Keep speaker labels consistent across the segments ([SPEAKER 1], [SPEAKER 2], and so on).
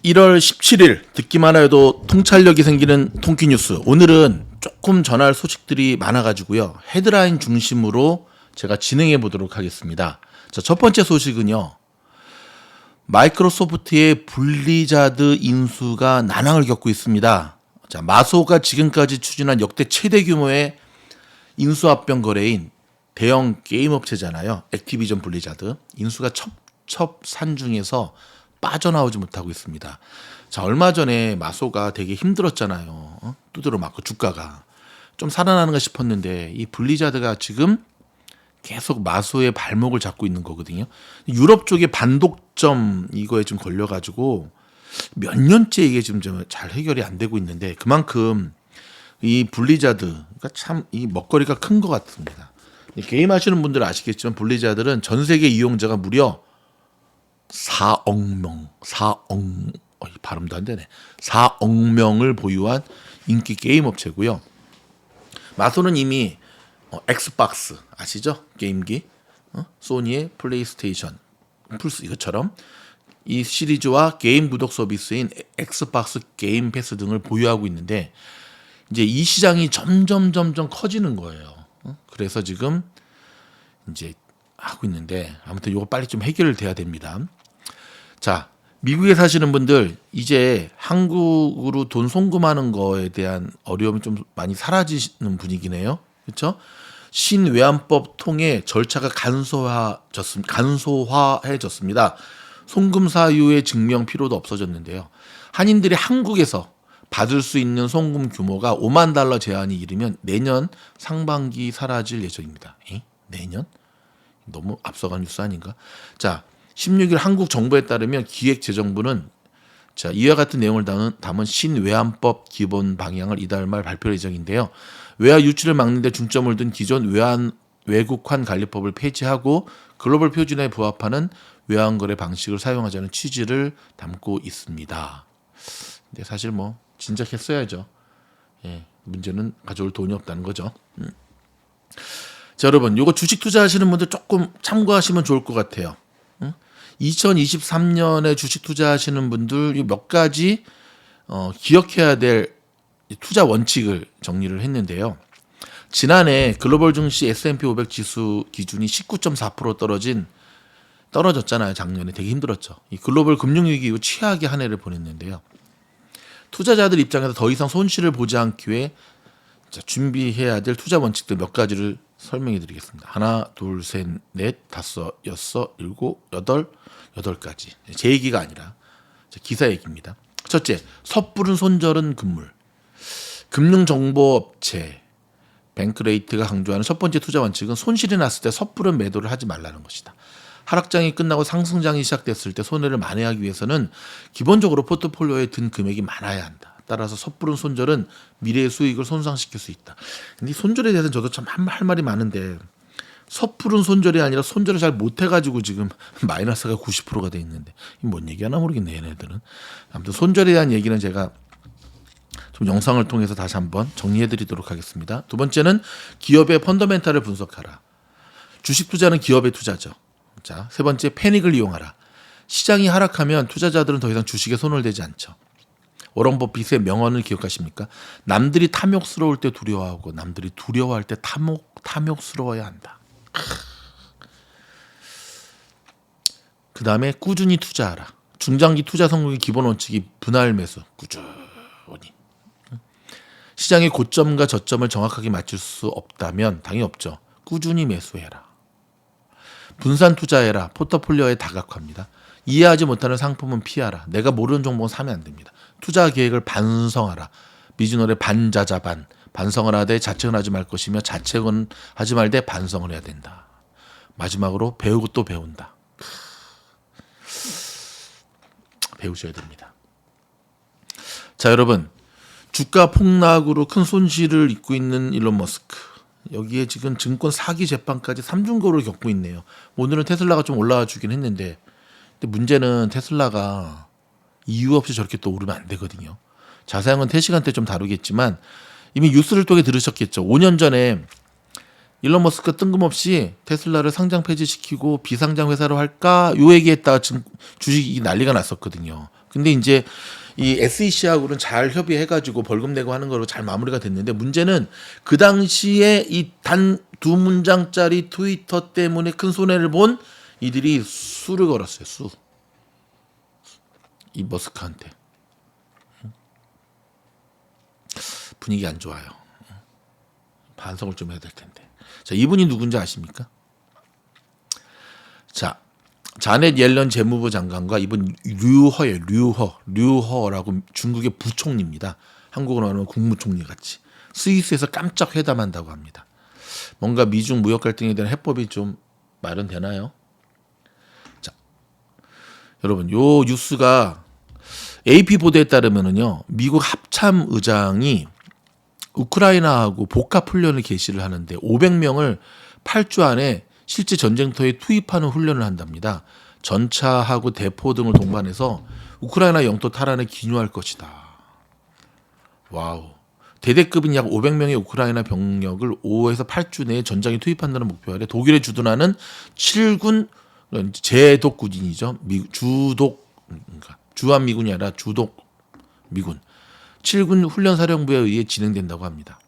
[SPEAKER 1] 1월 17일 듣기만 해도 통찰력이 생기는 통키 뉴스. 오늘은 조금 전할 소식들이 많아가지고요. 헤드라인 중심으로 제가 진행해 보도록 하겠습니다. 자, 첫 번째 소식은요. 마이크로소프트의 블리자드 인수가 난항을 겪고 있습니다. 자, 마소가 지금까지 추진한 역대 최대 규모의 인수합병 거래인 대형 게임 업체잖아요. 액티비전 블리자드. 인수가 첩첩산중에서 빠져나오지 못하고 있습니다. 자, 얼마 전에 마소가 되게 힘들었잖아요. 두드러 맞고 주가가 좀 살아나는가 싶었는데 이 블리자드가 지금 계속 마소의 발목을 잡고 있는 거거든요. 유럽 쪽에 반독점 이거에 좀 걸려가지고 몇 년째 이게 지금 좀 잘 해결이 안 되고 있는데 그만큼 이 블리자드가 참 이 먹거리가 큰 것 같습니다. 게임 하시는 분들은 아시겠지만 블리자드는 전 세계 이용자가 무려 4억 명, 발음도 안 되네. 4억 명을 보유한 인기 게임 업체고요. 마소는 이미 엑스박스 아시죠? 게임기, 소니의 플레이스테이션, 플스 이것처럼 이 시리즈와 게임 구독 서비스인 엑스박스 게임 패스 등을 보유하고 있는데 이제 이 시장이 점점 커지는 거예요. 그래서 지금 이제 하고 있는데 아무튼 이거 빨리 좀 해결돼야 됩니다. 자, 미국에 사시는 분들 이제 한국으로 돈 송금하는 거에 대한 어려움이 좀 많이 사라지는 분위기네요. 그렇죠? 신외환법 통해 절차가 간소화해졌습니다. 송금 사유의 증명 필요도 없어졌는데요. 한인들이 한국에서 받을 수 있는 송금 규모가 $50,000 제한이 이르면 내년 상반기 사라질 예정입니다. 내년? 너무 앞서간 뉴스 아닌가? 자, 16일 한국 정부에 따르면 기획재정부는 자, 이와 같은 내용을 담은 신외환법 기본 방향을 이달 말 발표할 예정인데요. 외화 유출을 막는 데 중점을 둔 기존 외국환 관리법을 폐지하고 글로벌 표준에 부합하는 외환거래 방식을 사용하자는 취지를 담고 있습니다. 근데 사실 뭐 진작했어야죠. 예, 문제는 가져올 돈이 없다는 거죠. 자, 여러분, 요거 주식 투자하시는 분들 조금 참고하시면 좋을 것 같아요. 2023년에 주식 투자하시는 분들 몇 가지 기억해야 될 투자 원칙을 정리를 했는데요. 지난해 글로벌 증시 S&P 500 지수 기준이 19.4% 떨어졌잖아요. 작년에 되게 힘들었죠. 이 글로벌 금융위기 이후 최악의 한 해를 보냈는데요. 투자자들 입장에서 더 이상 손실을 보지 않기 위해 준비해야 될 투자 원칙들 몇 가지를 설명해 드리겠습니다. 하나, 둘, 셋, 넷, 다섯, 여섯, 일곱, 여덟 가지. 제 얘기가 아니라 기사 얘기입니다. 첫째, 섣부른 손절은 금물. 금융정보업체 뱅크레이트가 강조하는 첫 번째 투자 원칙은 손실이 났을 때 섣부른 매도를 하지 말라는 것이다. 하락장이 끝나고 상승장이 시작됐을 때 손해를 만회하기 위해서는 기본적으로 포트폴리오에 든 금액이 많아야 한다. 따라서 섣부른 손절은 미래의 수익을 손상시킬 수 있다. 근데 이 손절에 대해서는 저도 참 할 말이 많은데 섣부른 손절이 아니라 손절을 잘 못해가지고 지금 마이너스가 90%가 돼 있는데 뭔 얘기하나 모르겠네 얘네들은. 아무튼 손절에 대한 얘기는 제가 좀 영상을 통해서 다시 한번 정리해드리도록 하겠습니다. 두 번째는 기업의 펀더멘탈을 분석하라. 주식 투자는 기업의 투자죠. 자, 세 번째, 패닉을 이용하라. 시장이 하락하면 투자자들은 더 이상 주식에 손을 대지 않죠. 워런 버핏의 명언을 기억하십니까? 남들이 탐욕스러울 때 두려워하고 남들이 두려워할 때 탐욕스러워야 한다. 그 다음에 꾸준히 투자하라. 중장기 투자 성공의 기본 원칙이 분할 매수. 꾸준히. 시장의 고점과 저점을 정확하게 맞출 수 없다면 당연히 없죠. 꾸준히 매수해라. 분산 투자해라. 포트폴리오에 다각화입니다. 이해하지 못하는 상품은 피하라. 내가 모르는 종목은 사면 안 됩니다. 투자 계획을 반성하라. 미즈널의 반자자반. 반성을 하되 자책은 하지 말 것이며 자책은 하지 말되 반성을 해야 된다. 마지막으로 배우고 또 배운다. 배우셔야 됩니다. 자, 여러분. 주가 폭락으로 큰 손실을 입고 있는 일론 머스크. 여기에 지금 증권 사기 재판까지 3중고를 겪고 있네요. 오늘은 테슬라가 좀 올라와 주긴 했는데 근데 문제는 테슬라가 이유 없이 저렇게 또 오르면 안 되거든요. 자세한 건 3시간 때 좀 다루겠지만 이미 뉴스를 통해 들으셨겠죠. 5년 전에 일론 머스크가 뜬금없이 테슬라를 상장 폐지시키고 비상장 회사로 할까 요 얘기했다가 지금 주식이 난리가 났었거든요. 근데 이제 이 SEC하고는 잘 협의해가지고 벌금 내고 하는 거로 잘 마무리가 됐는데 문제는 그 당시에 이 단 두 문장짜리 트위터 때문에 큰 손해를 본 이들이 수를 걸었어요. 수. 이 머스크한테. 분위기 안 좋아요. 반성을 좀 해야 될 텐데. 자, 이분이 누군지 아십니까? 자, 자넷 옐런 재무부 장관과 이분 류허예요. 류허라고 중국의 부총리입니다. 한국으로 하면 국무총리 같이. 스위스에서 깜짝 회담한다고 합니다. 뭔가 미중 무역 갈등에 대한 해법이 좀 마련되나요? 자, 여러분, 요 뉴스가 AP 보도에 따르면은요, 미국 합참 의장이 우크라이나하고 복합 훈련을 개시를 하는데 500명을 8주 안에 실제 전쟁터에 투입하는 훈련을 한답니다. 전차하고 대포 등을 동반해서 우크라이나 영토 탈환에 기여할 것이다. 와우. 대대급인 약 500명의 우크라이나 병력을 5에서 8주 내에 전장에 투입한다는 목표 아래 독일에 주둔하는 7군 제독군이죠. 주한미군이 아니라 주독미군 7군 훈련사령부에 의해 진행된다고 합니다.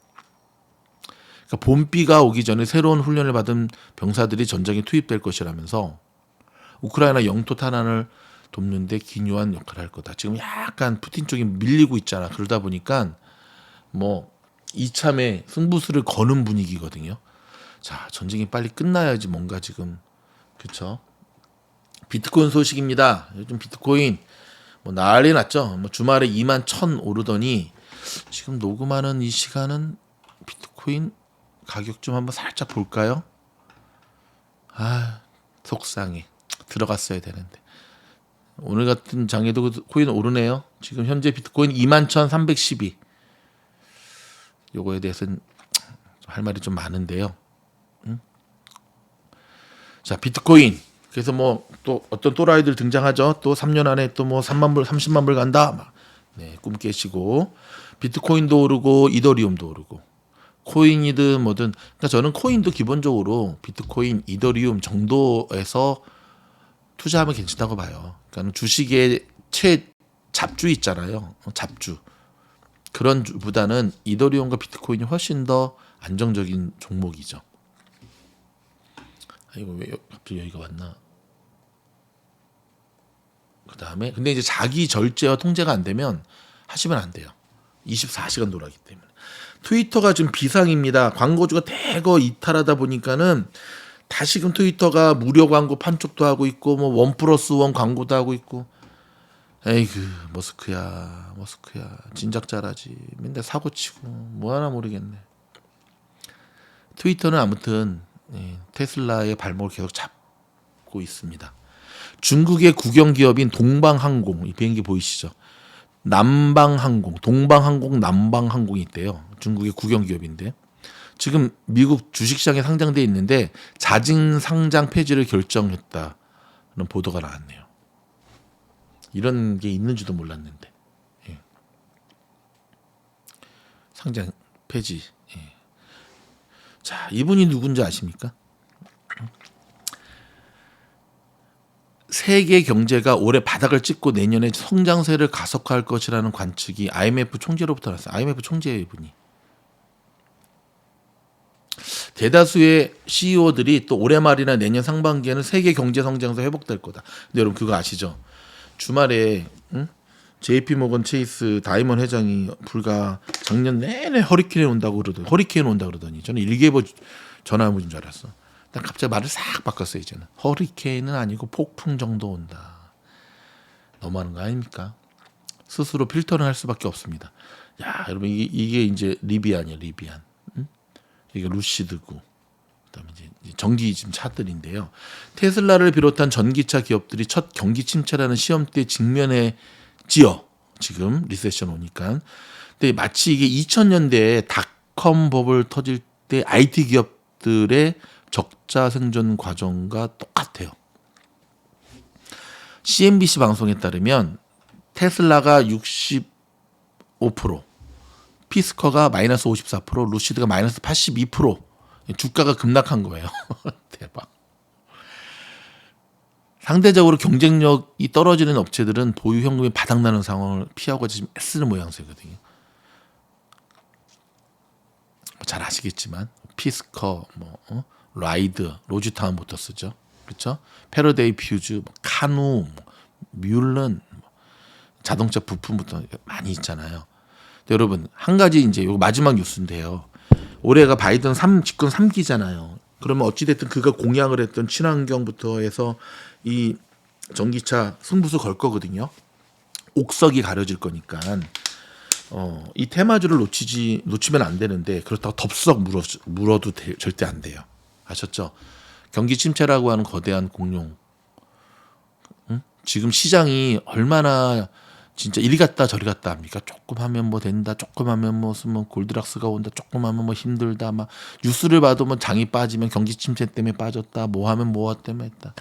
[SPEAKER 1] 그러니까 봄비가 오기 전에 새로운 훈련을 받은 병사들이 전장에 투입될 것이라면서 우크라이나 영토 탈환을 돕는데 기묘한 역할을 할 거다. 지금 약간 푸틴 쪽이 밀리고 있잖아. 그러다 보니까 뭐 이참에 승부수를 거는 분위기거든요. 자, 전쟁이 빨리 끝나야지 뭔가 지금 그렇죠. 비트코인 소식입니다. 요즘 비트코인 뭐 난리 났죠. 뭐 주말에 21,000 오르더니 지금 녹음하는 이 시간은 비트코인 가격 좀 한번 살짝 볼까요? 아, 속상해. 들어갔어야 되는데. 오늘 같은 장에도 코인 오르네요. 지금 현재 비트코인 21,312. 요거에 대해서는 할 말이 좀 많은데요. 자, 비트코인. 그래서 뭐 또 어떤 또라이들 등장하죠. 또 3년 안에 또 뭐 3만 불, 30만 불 간다. 막. 네, 꿈 깨시고 비트코인도 오르고 이더리움도 오르고 코인이든 뭐든. 그러니까 저는 코인도 기본적으로 비트코인, 이더리움 정도에서 투자하면 괜찮다고 봐요. 그러니까 주식의 잡주 있잖아요. 잡주. 그런 주보다는 이더리움과 비트코인이 훨씬 더 안정적인 종목이죠. 아, 이거 왜 갑자기 여기가 왔나? 그 다음에 근데 이제 자기 절제와 통제가 안 되면 하시면 안 돼요. 24시간 돌아가기 때문에. 트위터가 지금 비상입니다. 광고주가 대거 이탈하다 보니까는 다시금 트위터가 무료 광고 판촉도 하고 있고 뭐 1+1 광고도 하고 있고. 에이그 머스크야 진작 잘하지. 맨날 사고치고 뭐 하나 모르겠네. 트위터는 아무튼 테슬라의 발목을 계속 잡고 있습니다. 중국의 국영 기업인 동방항공, 이 비행기 보이시죠? 남방항공, 동방항공, 남방항공이 있대요. 중국의 국영 기업인데 지금 미국 주식시장에 상장돼 있는데 자진 상장 폐지를 결정했다는 보도가 나왔네요. 이런 게 있는지도 몰랐는데. 예. 상장 폐지. 예. 자, 이분이 누군지 아십니까? 세계 경제가 올해 바닥을 찍고 내년에 성장세를 가속화할 것이라는 관측이 IMF 총재로부터 나왔어요. IMF 총재예요, 이분이. 대다수의 CEO들이 또 올해 말이나 내년 상반기에는 세계 경제 성장세 회복될 거다. 근데 여러분 그거 아시죠? 주말에 JP모건 체이스 다이먼 회장이 불과 작년 내내 허리케인 온다고 그러더니 저는 일개보 전화 온 줄 알았어. 但갑자기 말을 싹 바꿨어요. 이제는 허리케인은 아니고 폭풍 정도 온다. 너무하는 거 아닙니까? 스스로 필터를 할 수밖에 없습니다. 야, 여러분 이게 이제 리비안이에요. 리비안. 이게 루시드고 그다음에 이제 전기 지금 차들인데요. 테슬라를 비롯한 전기차 기업들이 첫 경기 침체라는 시험대에 직면했지요. 지금 리세션 오니까. 근데 마치 이게 2000년대에 닷컴 버블 터질 때 IT 기업들의 적자 생존 과정과 똑같아요. CNBC 방송에 따르면 테슬라가 65%, 피스커가 마이너스 54%, 루시드가 마이너스 82%. 주가가 급락한 거예요. 대박. 상대적으로 경쟁력이 떨어지는 업체들은 보유 현금이 바닥나는 상황을 피하고 지금 애쓰는 모양새거든요. 잘 아시겠지만 피스커, 라이드, 로지타운 모터스죠. 그렇죠? 패러데이 퓨즈, 카누, 뮬런, 자동차 부품부터 많이 있잖아요. 근데 여러분 한 가지 이제 요 마지막 뉴스인데요. 올해가 바이든 집권 3기잖아요. 그러면 어찌됐든 그가 공약을 했던 친환경부터 해서 이 전기차 승부수 걸 거거든요. 옥석이 가려질 거니까 이 테마주를 놓치면 안 되는데 그렇다고 덥석 물어도 절대 안 돼요. 아셨죠? 경기 침체라고 하는 거대한 공룡. 지금 시장이 얼마나 진짜 이리 갔다 저리 갔다 합니까? 조금 하면 뭐 된다, 조금 하면 무슨 골드락스가 온다, 조금 하면 뭐 힘들다, 막 뉴스를 봐도 뭐 장이 빠지면 경기 침체 때문에 빠졌다, 뭐 하면 뭐 때문에 했다.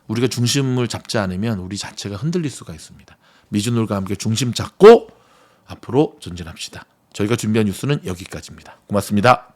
[SPEAKER 1] 우리가 중심을 잡지 않으면 우리 자체가 흔들릴 수가 있습니다. 미주놀과 함께 중심 잡고 앞으로 전진합시다. 저희가 준비한 뉴스는 여기까지입니다. 고맙습니다.